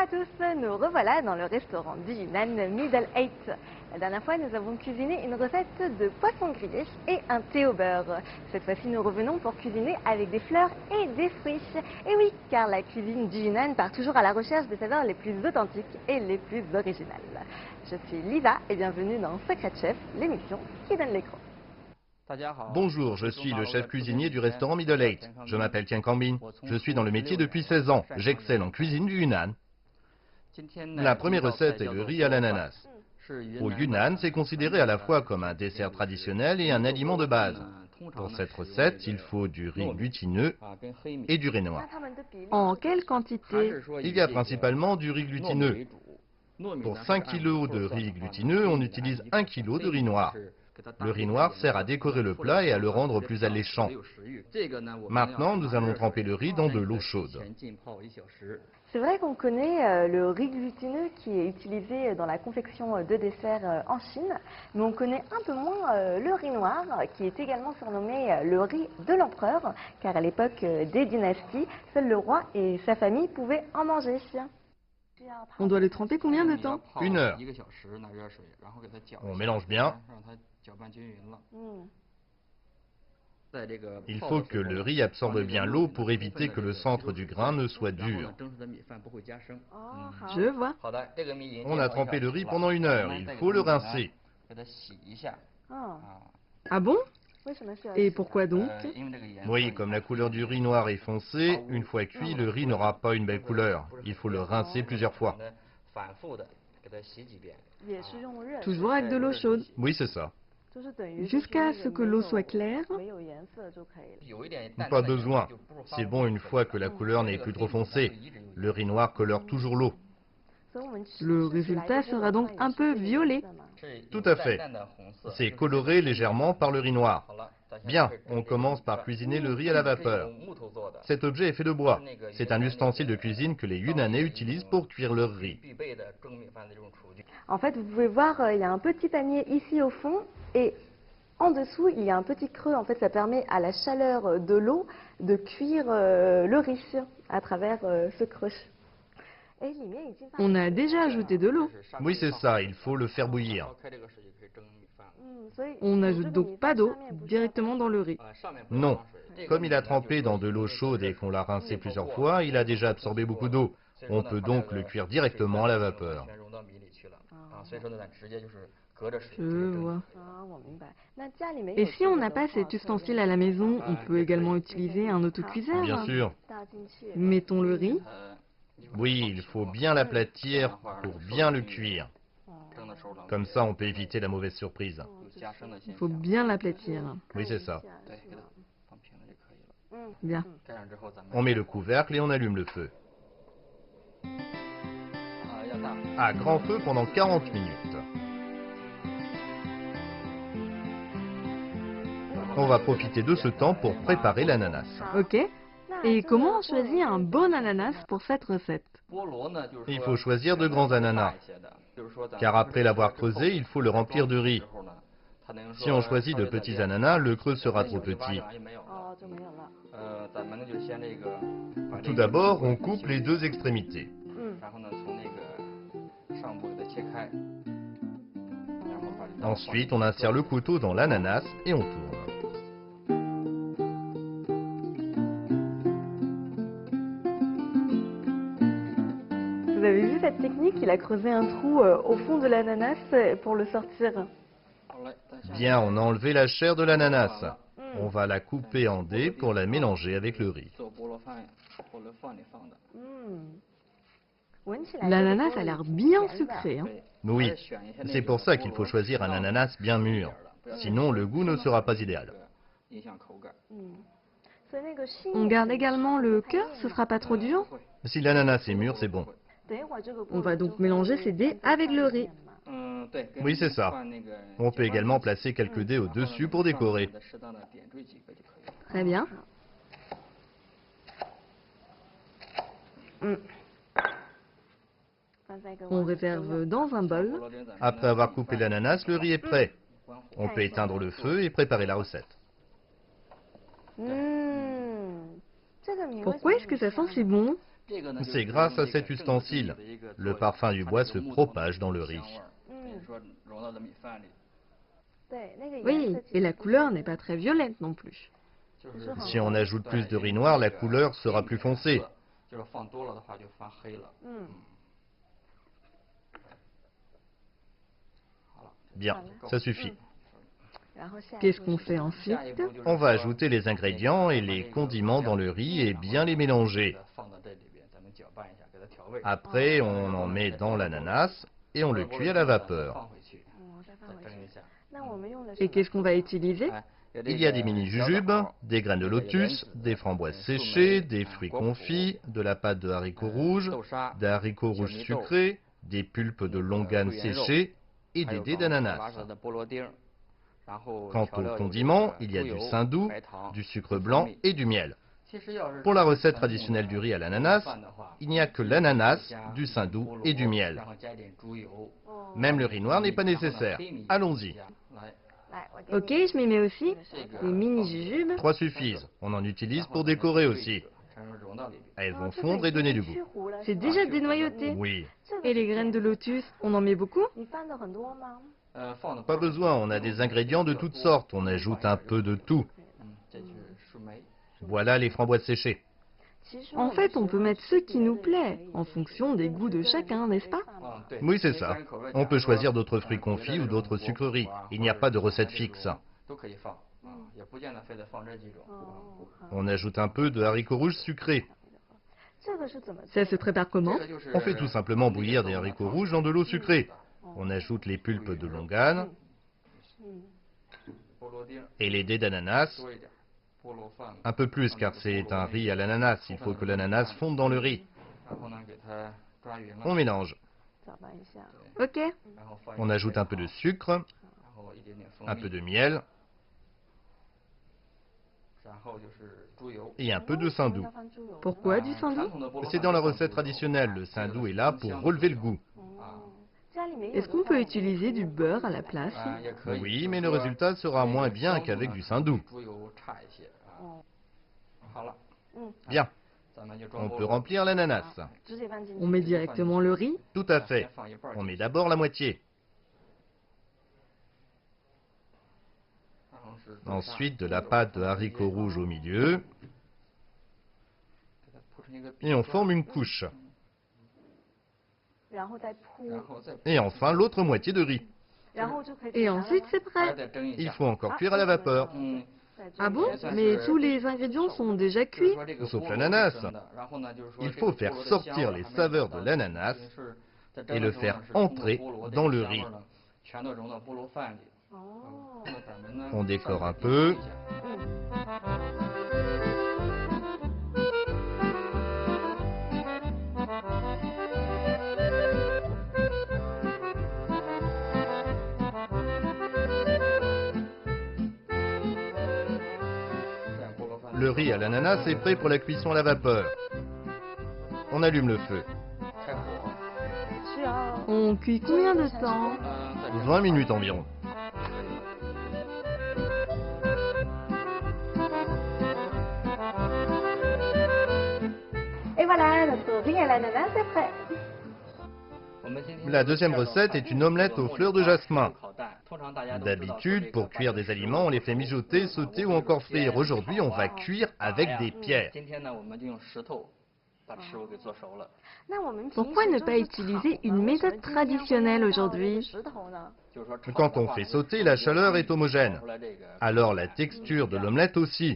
tous, nous revoilà dans le restaurant du Yunnan Middle Eight. La dernière fois, nous avons cuisiné une recette de poisson grillé et un thé au beurre. Cette fois-ci, nous revenons pour cuisiner avec des fleurs et des fruits. Et oui, car la cuisine du Yunnan part toujours à la recherche des saveurs les plus authentiques et les plus originales. Je suis Lisa et bienvenue dans Secret Chef, l'émission qui donne l'écran. Bonjour, je suis le chef cuisinier du restaurant Middle Eight. Je m'appelle Tian Kangbin. Je suis dans le métier depuis 16 ans. J'excelle en cuisine du Yunnan. La première recette est le riz à l'ananas. Au Yunnan, c'est considéré à la fois comme un dessert traditionnel et un aliment de base. Pour cette recette, il faut du riz glutineux et du riz noir. En quelle quantité? Il y a principalement du riz glutineux. Pour 5 kg de riz glutineux, on utilise 1 kg de riz noir. Le riz noir sert à décorer le plat et à le rendre plus alléchant. Maintenant, nous allons tremper le riz dans de l'eau chaude. C'est vrai qu'on connaît le riz glutineux qui est utilisé dans la confection de desserts en Chine, mais on connaît un peu moins le riz noir, qui est également surnommé le riz de l'empereur, car à l'époque des dynasties, seul le roi et sa famille pouvaient en manger. On doit le tremper combien de temps? 1 heure. On mélange bien. Il faut que le riz absorbe bien l'eau pour éviter que le centre du grain ne soit dur. Je vois. On a trempé le riz pendant 1 heure. Il faut le rincer. Ah bon? Et pourquoi donc? Oui, comme la couleur du riz noir est foncée, une fois cuit, le riz n'aura pas une belle couleur. Il faut le rincer plusieurs fois. Toujours avec de l'eau chaude, Oui, c'est ça. jusqu'à ce que l'eau soit claire. Pas besoin. C'est bon une fois que la couleur n'est plus trop foncée. Le riz noir colore toujours l'eau. Le résultat sera donc un peu violet. Tout à fait. C'est coloré légèrement par le riz noir. Bien, on commence par cuisiner le riz à la vapeur. Cet objet est fait de bois. C'est un ustensile de cuisine que les Yunanais utilisent pour cuire leur riz. En fait, vous pouvez voir, il y a un petit panier ici au fond, et en dessous, il y a un petit creux. En fait, ça permet à la chaleur de l'eau de cuire le riz à travers ce creux. On a déjà ajouté de l'eau. Oui, c'est ça, il faut le faire bouillir. On n'ajoute donc pas d'eau directement dans le riz. Non. Comme il a trempé dans de l'eau chaude et qu'on l'a rincé plusieurs fois, il a déjà absorbé beaucoup d'eau. On peut donc le cuire directement à la vapeur. Je vois. Et si on n'a pas cet ustensile à la maison, on peut également utiliser un autocuiseur. Bien sûr. Mettons le riz. Oui, il faut bien l'aplatir pour bien le cuire. Comme ça, on peut éviter la mauvaise surprise. Il faut bien l'aplatir. Oui, c'est ça. Bien. On met le couvercle et on allume le feu. À grand feu pendant 40 minutes. On va profiter de ce temps pour préparer l'ananas. Ok. Et comment on choisit un bon ananas pour cette recette? Il faut choisir de grands ananas, car après l'avoir creusé, il faut le remplir de riz. Si on choisit de petits ananas, le creux sera trop petit. Tout d'abord, on coupe les deux extrémités. Ensuite, on insère le couteau dans l'ananas et on tourne. Vous avez vu cette technique? Il a creusé un trou au fond de l'ananas pour le sortir. Bien, on a enlevé la chair de l'ananas. On va la couper en dés pour la mélanger avec le riz. L'ananas a l'air bien sucré, hein. Oui, c'est pour ça qu'il faut choisir un ananas bien mûr. Sinon, le goût ne sera pas idéal. On garde également le cœur, ce sera pas trop dur. Si l'ananas est mûr, c'est bon. On va donc mélanger ces dés avec le riz. Oui, c'est ça. On peut également placer quelques dés au-dessus pour décorer. Très bien. On réserve dans un bol. Après avoir coupé l'ananas, le riz est prêt. On peut éteindre le feu et préparer la recette. Pourquoi est-ce que ça sent si bon? C'est grâce à cet ustensile. Le parfum du bois se propage dans le riz. Oui, et la couleur n'est pas très violette non plus. Si on ajoute plus de riz noir, la couleur sera plus foncée. Bien, ça suffit. Qu'est-ce qu'on fait ensuite? On va ajouter les ingrédients et les condiments dans le riz et bien les mélanger. Après, on en met dans l'ananas et on le cuit à la vapeur. Et qu'est-ce qu'on va utiliser? Il y a des mini-jujubes, des graines de lotus, des framboises séchées, des fruits confits, de la pâte de haricots rouges, des haricots rouges sucrés, des pulpes de longanes séchées et des dés d'ananas. Quant aux condiments, il y a du saindoux, du sucre blanc et du miel. Pour la recette traditionnelle du riz à l'ananas, il n'y a que l'ananas, du saindoux et du miel. Même le riz noir n'est pas nécessaire. Allons-y. Ok, je m'y mets aussi. Les mini-jujubes. 3 suffisent. On en utilise pour décorer aussi. Elles vont fondre et donner du goût. C'est déjà dénoyauté. Oui. Et les graines de lotus, on en met beaucoup? Pas besoin, on a des ingrédients de toutes sortes. On ajoute un peu de tout. Voilà les framboises séchées. En fait, on peut mettre ce qui nous plaît, en fonction des goûts de chacun, n'est-ce pas? Oui, c'est ça. On peut choisir d'autres fruits confits ou d'autres sucreries. Il n'y a pas de recette fixe. On ajoute un peu de haricots rouges sucrés. Ça se prépare comment? On fait tout simplement bouillir des haricots rouges dans de l'eau sucrée. On ajoute les pulpes de longanes et les dés d'ananas. Un peu plus car c'est un riz à l'ananas. Il faut que l'ananas fonde dans le riz. On mélange. Ok. On ajoute un peu de sucre, un peu de miel et un peu de saindoux. Pourquoi du saindoux? C'est dans la recette traditionnelle. Le saindoux est là pour relever le goût. Est-ce qu'on peut utiliser du beurre à la place? Oui, mais le résultat sera moins bien qu'avec du saindoux. Bien. On peut remplir l'ananas. On met directement le riz? Tout à fait. On met d'abord la moitié. Ensuite, de la pâte de haricots rouges au milieu. Et on forme une couche. Et enfin, l'autre moitié de riz. Et ensuite, c'est prêt. Il faut encore cuire à la vapeur. Ah bon? Mais tous les ingrédients sont déjà cuits. Sauf l'ananas. Il faut faire sortir les saveurs de l'ananas et le faire entrer dans le riz. On décore un peu. Le riz à l'ananas est prêt pour la cuisson à la vapeur. On allume le feu. On cuit combien de temps? 20 minutes environ. Et voilà, notre riz à l'ananas est prêt. La deuxième recette est une omelette aux fleurs de jasmin. D'habitude, pour cuire des aliments, on les fait mijoter, sauter ou encore frire. Aujourd'hui, on va cuire avec des pierres. Pourquoi ne pas utiliser une méthode traditionnelle aujourd'hui? Quand on fait sauter, la chaleur est homogène. Alors la texture de l'omelette aussi.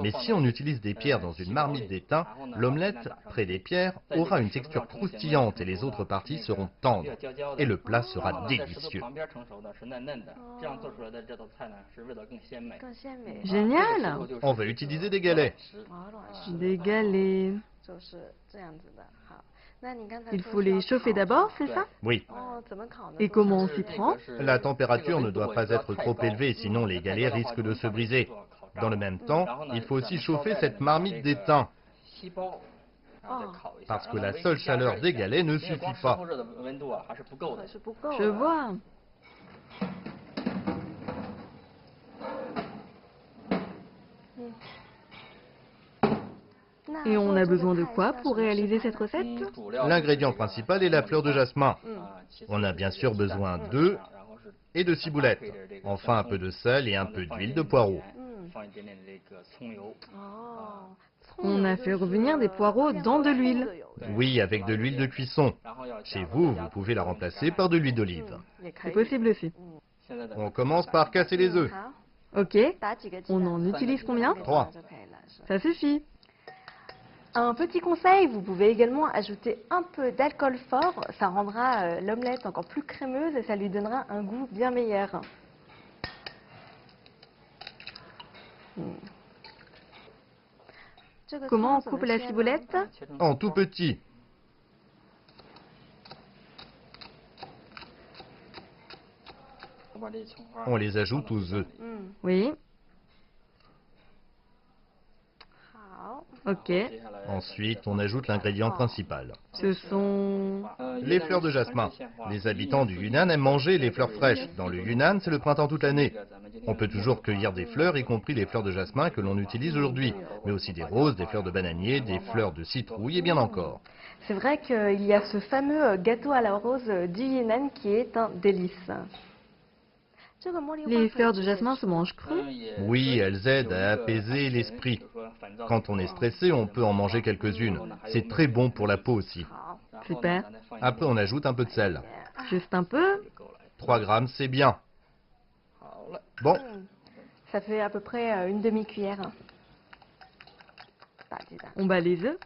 Mais si on utilise des pierres dans une marmite d'étain, l'omelette, près des pierres, aura une texture croustillante et les autres parties seront tendres. Et le plat sera délicieux. Génial! On va utiliser des galets. Des galets. Il faut les chauffer d'abord, c'est ça? Oui. Et comment on s'y prend? La température ne doit pas être trop élevée, sinon les galets risquent de se briser. Dans le même temps, il faut aussi chauffer cette marmite d'étain. Parce que la seule chaleur des galets ne suffit pas. Je vois. Et on a besoin de quoi pour réaliser cette recette? L'ingrédient principal est la fleur de jasmin. On a bien sûr besoin d'œufs et de ciboulettes. Enfin un peu de sel et un peu d'huile de poireau. On a fait revenir des poireaux dans de l'huile. Oui, avec de l'huile de cuisson. Chez vous, vous pouvez la remplacer par de l'huile d'olive. C'est possible aussi. On commence par casser les œufs. Ok. On en utilise combien? 3. Ça suffit. Un petit conseil, vous pouvez également ajouter un peu d'alcool fort. Ça rendra l'omelette encore plus crémeuse et ça lui donnera un goût bien meilleur. Comment on coupe la ciboulette? En tout petit. On les ajoute aux œufs. Oui. Ok. Ensuite, on ajoute l'ingrédient principal. Ce sont... Les fleurs de jasmin. Les habitants du Yunnan aiment manger les fleurs fraîches. Dans le Yunnan, c'est le printemps toute l'année. On peut toujours cueillir des fleurs, y compris les fleurs de jasmin que l'on utilise aujourd'hui, mais aussi des roses, des fleurs de bananier, des fleurs de citrouille et bien encore. C'est vrai qu'il y a ce fameux gâteau à la rose du Yunnan qui est un délice. Les fleurs de jasmin se mangent crues? Oui, elles aident à apaiser l'esprit. Quand on est stressé, on peut en manger quelques-unes. C'est très bon pour la peau aussi. Super. Après, on ajoute un peu de sel. Juste un peu? 3 grammes, c'est bien. Bon. Ça fait à peu près une demi-cuillère. On bat les œufs.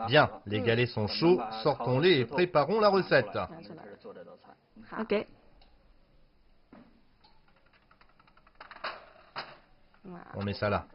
Bien, les galets sont chauds, sortons-les et préparons la recette. Ok. On met ça là.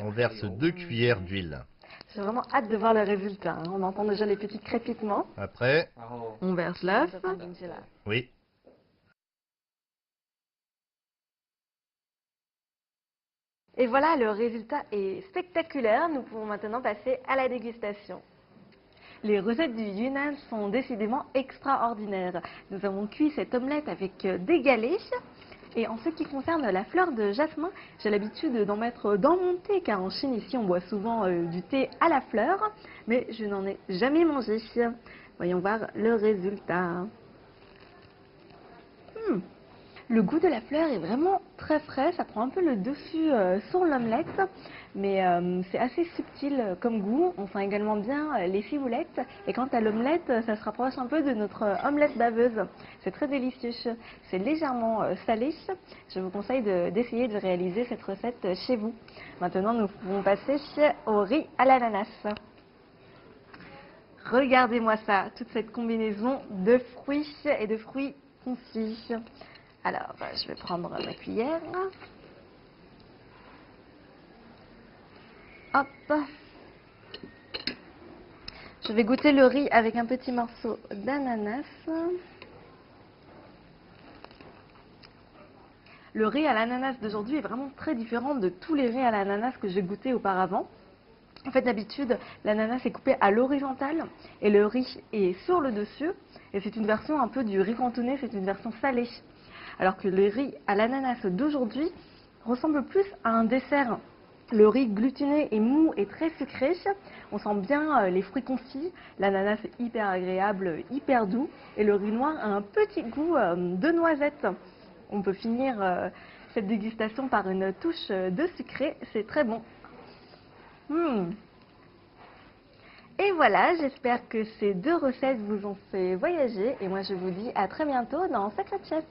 On verse 2 cuillères d'huile. J'ai vraiment hâte de voir le résultat. On entend déjà les petits crépitements. Après, on verse l'œuf. Oui. Et voilà, le résultat est spectaculaire. Nous pouvons maintenant passer à la dégustation. Les recettes du Yunnan sont décidément extraordinaires. Nous avons cuit cette omelette avec des galets. Et en ce qui concerne la fleur de jasmin, j'ai l'habitude d'en mettre dans mon thé, car en Chine, ici, on boit souvent du thé à la fleur, mais je n'en ai jamais mangé. Voyons voir le résultat. Le goût de la fleur est vraiment très frais, ça prend un peu le dessus sur l'omelette, mais c'est assez subtil comme goût. On sent également bien les ciboulettes, et quant à l'omelette, ça se rapproche un peu de notre omelette baveuse. C'est très délicieux, c'est légèrement salé. Je vous conseille d'essayer de réaliser cette recette chez vous. Maintenant, nous pouvons passer au riz à l'ananas. Regardez-moi ça, toute cette combinaison de fruits et de fruits confits. Alors, je vais prendre ma cuillère. Hop. Je vais goûter le riz avec un petit morceau d'ananas. Le riz à l'ananas d'aujourd'hui est vraiment très différent de tous les riz à l'ananas que j'ai goûté auparavant. En fait, d'habitude, l'ananas est coupé à l'horizontale et le riz est sur le dessus. Et c'est une version un peu du riz cantonais, c'est une version salée. Alors que le riz à l'ananas d'aujourd'hui ressemble plus à un dessert. Le riz glutiné et mou et très sucré. On sent bien les fruits confits. L'ananas est hyper agréable, hyper doux. Et le riz noir a un petit goût de noisette. On peut finir cette dégustation par une touche de sucré. C'est très bon. Et voilà, j'espère que ces 2 recettes vous ont fait voyager. Et moi, je vous dis à très bientôt dans Secret Chef.